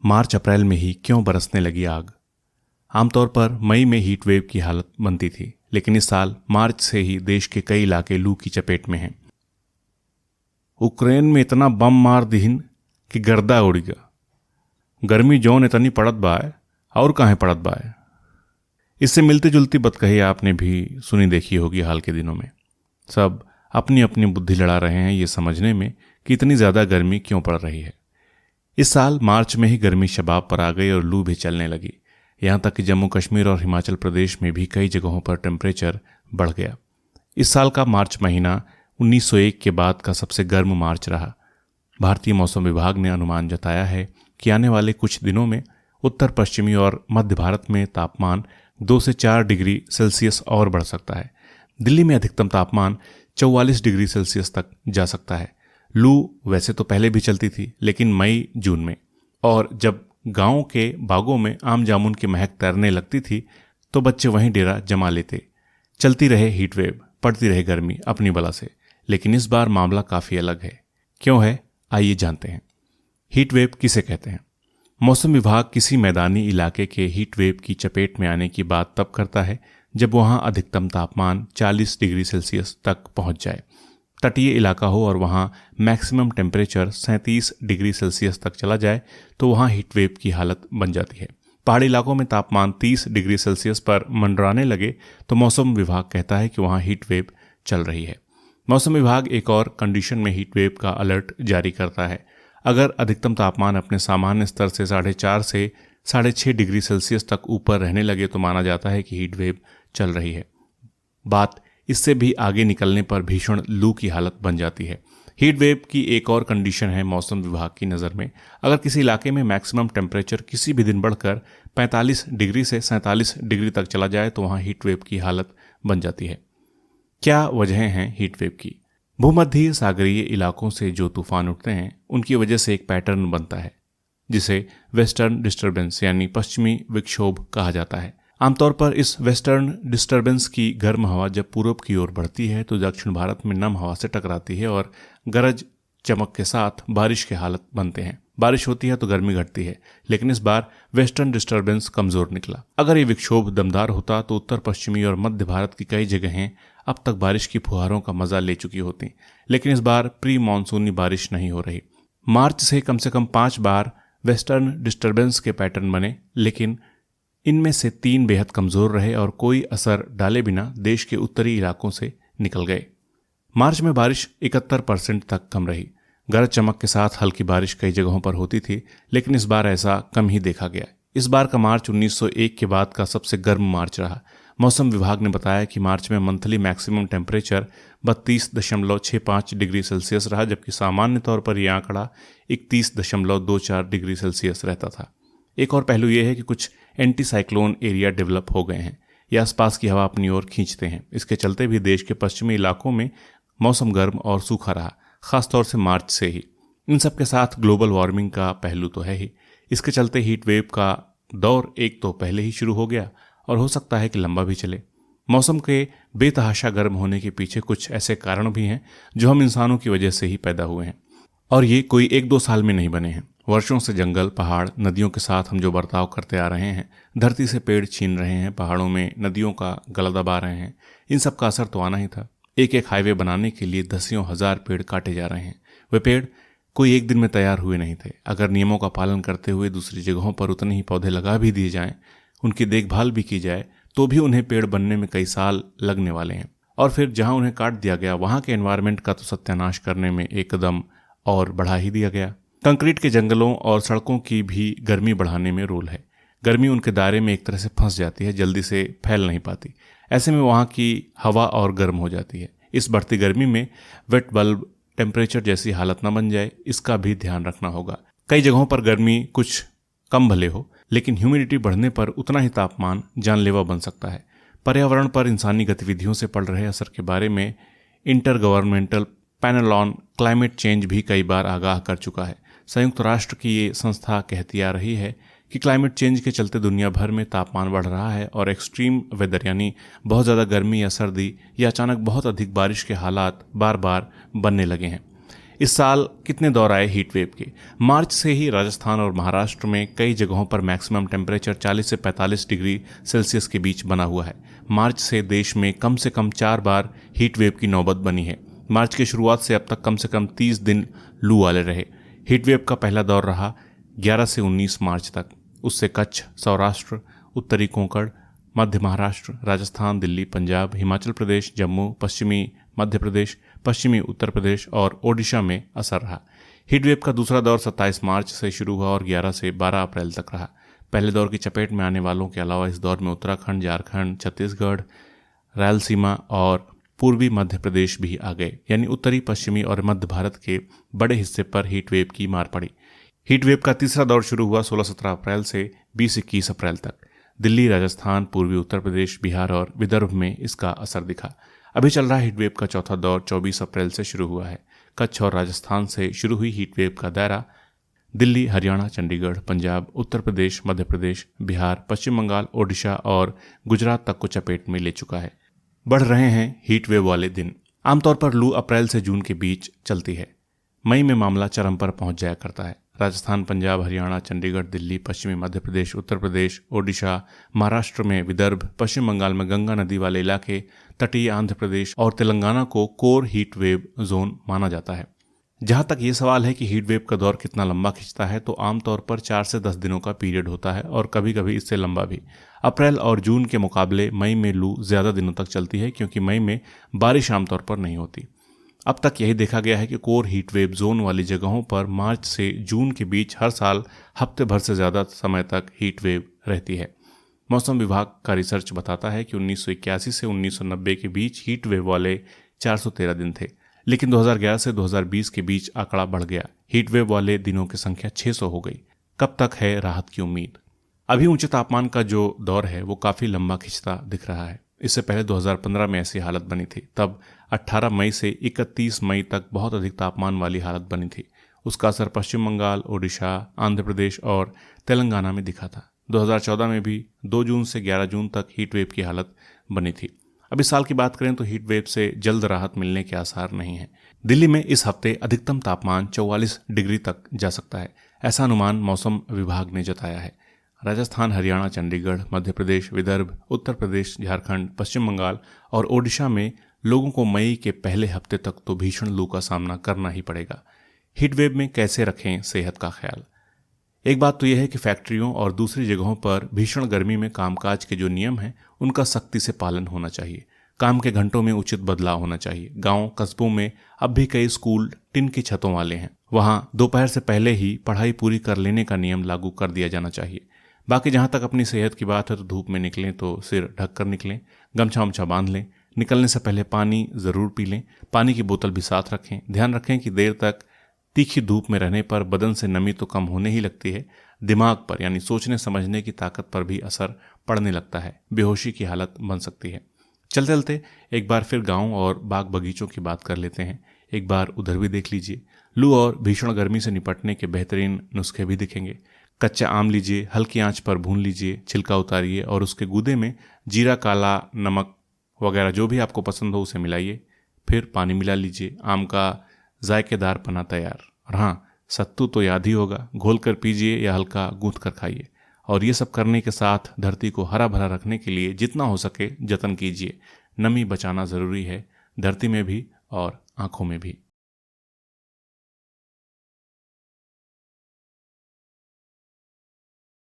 मार्च अप्रैल में ही क्यों बरसने लगी आग। आमतौर पर मई में हीट वेव की हालत बनती थी, लेकिन इस साल मार्च से ही देश के कई इलाके लू की चपेट में हैं। यूक्रेन में इतना बम मार दीहिन कि गर्दा उड़ गया। गर्मी जौन इतनी पड़त बाय और काहे पड़त बाय। इससे मिलती जुलती बतकही आपने भी सुनी देखी होगी हाल के दिनों में। सब अपनी अपनी बुद्धि लड़ा रहे हैं ये समझने में कि इतनी ज़्यादा गर्मी क्यों पड़ रही है। इस साल मार्च में ही गर्मी शबाब पर आ गई और लू भी चलने लगी। यहाँ तक कि जम्मू कश्मीर और हिमाचल प्रदेश में भी कई जगहों पर टेम्परेचर बढ़ गया। इस साल का मार्च महीना 1901 के बाद का सबसे गर्म मार्च रहा। भारतीय मौसम विभाग ने अनुमान जताया है कि आने वाले कुछ दिनों में उत्तर पश्चिमी और मध्य भारत में तापमान 2 से 4 डिग्री सेल्सियस और बढ़ सकता है। दिल्ली में अधिकतम तापमान 44 डिग्री सेल्सियस तक जा सकता है। लू वैसे तो पहले भी चलती थी, लेकिन मई जून में, और जब गांव के बागों में आम जामुन की महक तैरने लगती थी तो बच्चे वहीं डेरा जमा लेते। चलती रहे हीट वेव, पड़ती रहे गर्मी अपनी बला से। लेकिन इस बार मामला काफ़ी अलग है। क्यों है, आइए जानते हैं। हीट वेव किसे कहते हैं? मौसम विभाग किसी मैदानी इलाके के हीट वेव की चपेट में आने की बात तब करता है जब वहां अधिकतम तापमान 40 डिग्री सेल्सियस तक पहुंच जाए, तटीय इलाका हो और वहां मैक्सिमम टेम्परेचर 37 डिग्री सेल्सियस तक चला जाए तो वहां हीट वेव की हालत बन जाती है। पहाड़ी इलाकों में तापमान 30 डिग्री सेल्सियस पर मंडराने लगे तो मौसम विभाग कहता है कि वहां हीट वेव चल रही है। मौसम विभाग एक और कंडीशन में हीट वेव का अलर्ट जारी करता है। अगर अधिकतम तापमान अपने सामान्य स्तर से 4.5 से 6.5 डिग्री सेल्सियस तक ऊपर रहने लगे तो माना जाता है कि हीट वेव चल रही है। बात इससे भी आगे निकलने पर भीषण लू की हालत बन जाती है। हीट वेव की एक और कंडीशन है मौसम विभाग की नज़र में, अगर किसी इलाके में मैक्सिमम टेम्परेचर किसी भी दिन बढ़कर 45 डिग्री से 47 डिग्री तक चला जाए तो वहाँ हीट वेव की हालत बन जाती है। क्या वजहें हैं हीट वेव की? भूमध्य सागरीय इलाकों से जो तूफान उठते हैं उनकी वजह से एक पैटर्न बनता है जिसे वेस्टर्न डिस्टर्बेंस यानी पश्चिमी विक्षोभ कहा जाता है। आमतौर पर इस वेस्टर्न डिस्टर्बेंस की गर्म हवा जब पूर्व की ओर बढ़ती है तो दक्षिण भारत में नम हवा से टकराती है और गरज चमक के साथ बारिश के हालत बनते हैं। बारिश होती है तो गर्मी घटती है, लेकिन इस बार वेस्टर्न डिस्टर्बेंस कमजोर निकला। अगर ये विक्षोभ दमदार होता तो उत्तर पश्चिमी और मध्य भारत की कई जगहें अब तक बारिश की फुहारों का मजा ले चुकी होती, लेकिन इस बार प्री मानसूनी बारिश नहीं हो रही। मार्च से कम 5 बार वेस्टर्न डिस्टर्बेंस के पैटर्न बने, लेकिन इनमें से 3 बेहद कमजोर रहे और कोई असर डाले बिना देश के उत्तरी इलाकों से निकल गए। मार्च में बारिश 71% तक कम रही। गरज चमक के साथ हल्की बारिश कई जगहों पर होती थी, लेकिन इस बार ऐसा कम ही देखा गया। इस बार का मार्च 1901 के बाद का सबसे गर्म मार्च रहा। मौसम विभाग ने बताया कि मार्च में monthly maximum temperature 32.65 degree Celsius रहा, जबकि सामान्य तौर पर यह आंकड़ा 31.24 डिग्री सेल्सियस रहता था। एक और पहलू यह है कि कुछ एंटी साइक्लोन एरिया डेवलप हो गए हैं। ये आसपास की हवा अपनी ओर खींचते हैं। इसके चलते भी देश के पश्चिमी इलाकों में मौसम गर्म और सूखा रहा, खासतौर से मार्च से ही। इन सब के साथ ग्लोबल वार्मिंग का पहलू तो है ही। इसके चलते हीट वेव का दौर एक तो पहले ही शुरू हो गया और हो सकता है कि लंबा भी चले। मौसम के बेतहाशा गर्म होने के पीछे कुछ ऐसे कारण भी हैं जो हम इंसानों की वजह से ही पैदा हुए हैं, और ये कोई 1-2 साल में नहीं बने हैं। वर्षों से जंगल, पहाड़, नदियों के साथ हम जो बर्ताव करते आ रहे हैं, धरती से पेड़ छीन रहे हैं, पहाड़ों में नदियों का गला दबा रहे हैं, इन सब का असर तो आना ही था। एक एक हाईवे बनाने के लिए दसियों हजार पेड़ काटे जा रहे हैं। वे पेड़ कोई एक दिन में तैयार हुए नहीं थे। अगर नियमों का पालन करते हुए दूसरी जगहों पर उतने ही पौधे लगा भी दिए जाएं, उनकी देखभाल भी की जाए, तो भी उन्हें पेड़ बनने में कई साल लगने वाले हैं। और फिर जहां उन्हें काट दिया गया वहां के एनवायरनमेंट का तो सत्यानाश करने में एक कदम और बढ़ा ही दिया गया। कंक्रीट के जंगलों और सड़कों की भी गर्मी बढ़ाने में रोल है। गर्मी उनके दायरे में एक तरह से फंस जाती है, जल्दी से फैल नहीं पाती। ऐसे में वहाँ की हवा और गर्म हो जाती है। इस बढ़ती गर्मी में वेट बल्ब टेम्परेचर जैसी हालत न बन जाए, इसका भी ध्यान रखना होगा। कई जगहों पर गर्मी कुछ कम भले हो, लेकिन ह्यूमिडिटी बढ़ने पर उतना ही तापमान जानलेवा बन सकता है। पर्यावरण पर इंसानी गतिविधियों से पड़ रहे असर के बारे में inter governmental panel on climate change भी कई बार आगाह कर चुका है। संयुक्त राष्ट्र की ये संस्था कहती आ रही है कि क्लाइमेट चेंज के चलते दुनिया भर में तापमान बढ़ रहा है और एक्सट्रीम वेदर यानी बहुत ज़्यादा गर्मी या सर्दी या अचानक बहुत अधिक बारिश के हालात बार बार बनने लगे हैं। इस साल कितने दौर आए हीट वेव के? मार्च से ही राजस्थान और महाराष्ट्र में कई जगहों पर मैक्सिमम टेम्परेचर 40 से 45 डिग्री सेल्सियस के बीच बना हुआ है। मार्च से देश में कम से कम 4 बार हीट वेव की नौबत बनी है। मार्च की शुरुआत से अब तक कम से कम 30 दिन लू वाले रहे। हीट वेव का पहला दौर रहा 11 से 19 मार्च तक। उससे कच्छ, सौराष्ट्र, उत्तरी कोंकण, मध्य महाराष्ट्र, राजस्थान, दिल्ली, पंजाब, हिमाचल प्रदेश, जम्मू, पश्चिमी मध्य प्रदेश, पश्चिमी उत्तर प्रदेश और ओडिशा में असर रहा। हीट वेव का दूसरा दौर 27 मार्च से शुरू हुआ और 11 से 12 अप्रैल तक रहा। पहले दौर की चपेट में आने वालों के अलावा इस दौर में उत्तराखंड, झारखंड, छत्तीसगढ़, रायलसीमा और पूर्वी मध्य प्रदेश भी आ गए, यानी उत्तरी, पश्चिमी और मध्य भारत के बड़े हिस्से पर हीट वेव की मार पड़ी। हीट वेव का तीसरा दौर शुरू हुआ 16-17 अप्रैल से 20-21 अप्रैल तक। दिल्ली, राजस्थान, पूर्वी उत्तर प्रदेश, बिहार और विदर्भ में इसका असर दिखा। अभी चल रहा हीट वेव का चौथा दौर 24 अप्रैल से शुरू हुआ है। कच्छ और राजस्थान से शुरू हुई हीट वेव का दायरा दिल्ली, हरियाणा, चंडीगढ़, पंजाब, उत्तर प्रदेश, मध्य प्रदेश, बिहार, पश्चिम बंगाल, ओडिशा और गुजरात तक को चपेट में ले चुका है। बढ़ रहे हैं हीट वेव वाले दिन। आमतौर पर लू अप्रैल से जून के बीच चलती है। मई में मामला चरम पर पहुंच जाया करता है। राजस्थान, पंजाब, हरियाणा, चंडीगढ़, दिल्ली, पश्चिमी मध्य प्रदेश, उत्तर प्रदेश, ओडिशा, महाराष्ट्र में विदर्भ, पश्चिम बंगाल में गंगा नदी वाले इलाके, तटीय आंध्र प्रदेश और तेलंगाना को कोर हीट वेव जोन माना जाता है। जहां तक ये सवाल है कि हीट वेव का दौर कितना लंबा खिंचता है, तो आमतौर पर 4 से 10 दिनों का पीरियड होता है और कभी कभी इससे लंबा भी। अप्रैल और जून के मुकाबले मई में लू ज़्यादा दिनों तक चलती है, क्योंकि मई में बारिश आमतौर पर नहीं होती। अब तक यही देखा गया है कि कोर हीट वेव जोन वाली जगहों पर मार्च से जून के बीच हर साल हफ्ते भर से ज़्यादा समय तक हीट वेव रहती है। मौसम विभाग का रिसर्च बताता है कि 1981 से 1990 के बीच हीट वेव वाले 413 दिन थे, लेकिन 2011 से 2020 के बीच आंकड़ा बढ़ गया। हीट वेव वाले दिनों की संख्या 600 हो गई। कब तक है राहत की उम्मीद? अभी ऊंचे तापमान का जो दौर है वो काफ़ी लंबा खिंचता दिख रहा है। इससे पहले 2015 में ऐसी हालत बनी थी। तब 18 मई से 31 मई तक बहुत अधिक तापमान वाली हालत बनी थी। उसका असर पश्चिम बंगाल, ओडिशा, आंध्र प्रदेश और तेलंगाना में दिखा था। 2014 में भी 2 जून से 11 जून तक हीट वेव की हालत बनी थी। अब इस साल की बात करें तो हीट वेव से जल्द राहत मिलने के आसार नहीं है। दिल्ली में इस हफ्ते अधिकतम तापमान 44 डिग्री तक जा सकता है, ऐसा अनुमान मौसम विभाग ने जताया है। राजस्थान, हरियाणा, चंडीगढ़, मध्य प्रदेश, विदर्भ, उत्तर प्रदेश, झारखंड, पश्चिम बंगाल और ओडिशा में लोगों को मई के पहले हफ्ते तक तो भीषण लू का सामना करना ही पड़ेगा। हीट वेव में कैसे रखें सेहत का ख्याल? एक बात तो यह है कि फैक्ट्रियों और दूसरी जगहों पर भीषण गर्मी में कामकाज के जो नियम हैं उनका सख्ती से पालन होना चाहिए। काम के घंटों में उचित बदलाव होना चाहिए। गांव कस्बों में अब भी कई स्कूल टिन की छतों वाले हैं। वहां दोपहर से पहले ही पढ़ाई पूरी कर लेने का नियम लागू कर दिया जाना चाहिए। बाकी जहां तक अपनी सेहत की बात है तो धूप में निकलें तो सिर ढक कर निकलें, गमछा वमछा बांध लें, निकलने से पहले पानी ज़रूर पी लें, पानी की बोतल भी साथ रखें। ध्यान रखें कि देर तक तीखी धूप में रहने पर बदन से नमी तो कम होने ही लगती है, दिमाग पर यानी सोचने समझने की ताकत पर भी असर पड़ने लगता है। बेहोशी की हालत बन सकती है। चलते चलते एक बार फिर गांव और बाग बगीचों की बात कर लेते हैं। एक बार उधर भी देख लीजिए। लू और भीषण गर्मी से निपटने के बेहतरीन नुस्खे भी दिखेंगे। कच्चा आम लीजिए, हल्की आंच पर भून लीजिए, छिलका उतारिए और उसके गूदे में जीरा, काला नमक वगैरह जो भी आपको पसंद हो उसे मिलाइए। फिर पानी मिला लीजिए। आम का जायकेदार पना तैयार। और हाँ, सत्तू तो याद ही होगा, घोल कर पीजिए या हल्का गूंथ कर खाइए। और ये सब करने के साथ धरती को हरा भरा रखने के लिए जितना हो सके जतन कीजिए। नमी बचाना ज़रूरी है, धरती में भी और आँखों में भी।